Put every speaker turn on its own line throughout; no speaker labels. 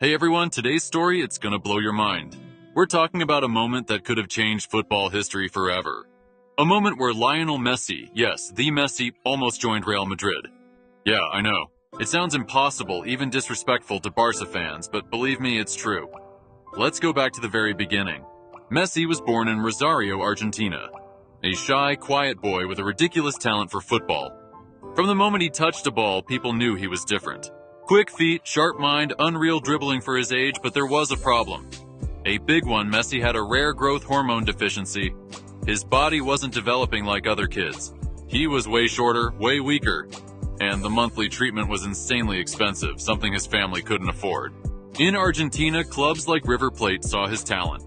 Hey everyone, today's story, it's gonna blow your mind. We're talking about a moment that could have changed football history forever. A moment where Lionel Messi, yes, the Messi, almost joined Real Madrid. Yeah, I know. It sounds impossible, even disrespectful to Barca fans, but believe me, it's true. Let's go back to the very beginning. Messi was born in Rosario, Argentina. A shy, quiet boy with a ridiculous talent for football. From the moment he touched a ball, people knew he was different. Quick feet, sharp mind, unreal dribbling for his age, but there was a problem. A big one. Messi had a rare growth hormone deficiency. His body wasn't developing like other kids. He was way shorter, way weaker, and the monthly treatment was insanely expensive, something his family couldn't afford. In Argentina, clubs like River Plate saw his talent,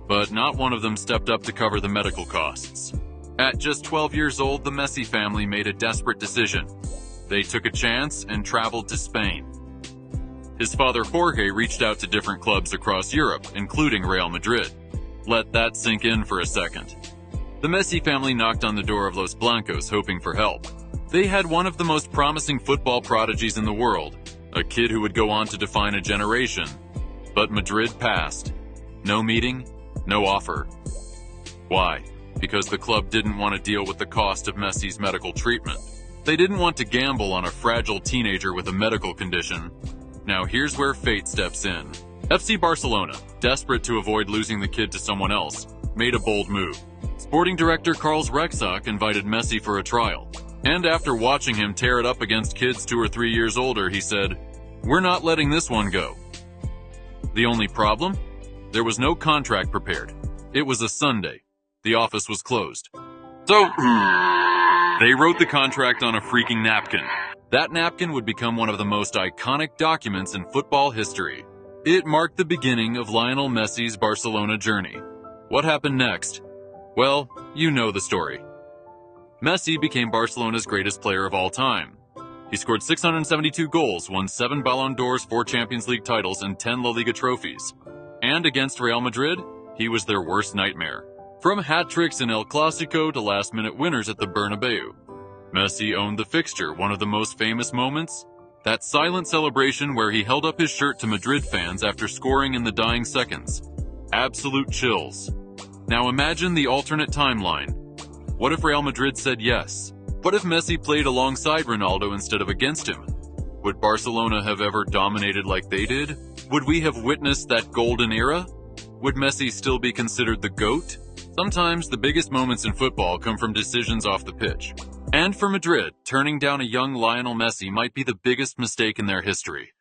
but not one of them stepped up to cover the medical costs. At just 12 years old, the Messi family made a desperate decision. They took a chance and traveled to Spain. His father Jorge reached out to different clubs across Europe, including Real Madrid. Let that sink in for a second. The Messi family knocked on the door of Los Blancos hoping for help. They had one of the most promising football prodigies in the world, a kid who would go on to define a generation. But Madrid passed. No meeting, no offer. Why? Because the club didn't want to deal with the cost of Messi's medical treatment. They didn't want to gamble on a fragile teenager with a medical condition. Now here's where fate steps in. FC Barcelona, desperate to avoid losing the kid to someone else, made a bold move. Sporting director Karl Rexach invited Messi for a trial. And after watching him tear it up against kids 2 or 3 years older, he said, "We're not letting this one go." The only problem? There was no contract prepared. It was a Sunday. The office was closed. So, they wrote the contract on a freaking napkin. That napkin would become one of the most iconic documents in football history. It marked the beginning of Lionel Messi's Barcelona journey. What happened next? Well, you know the story. Messi became Barcelona's greatest player of all time. He scored 672 goals, won 7 Ballon d'Ors, 4 Champions League titles, and 10 La Liga trophies. And against Real Madrid, he was their worst nightmare. From hat-tricks in El Clásico to last-minute winners at the Bernabeu. Messi owned the fixture. One of the most famous moments? That silent celebration where he held up his shirt to Madrid fans after scoring in the dying seconds. Absolute chills. Now imagine the alternate timeline. What if Real Madrid said yes? What if Messi played alongside Ronaldo instead of against him? Would Barcelona have ever dominated like they did? Would we have witnessed that golden era? Would Messi still be considered the GOAT? Sometimes the biggest moments in football come from decisions off the pitch. And for Madrid, turning down a young Lionel Messi might be the biggest mistake in their history.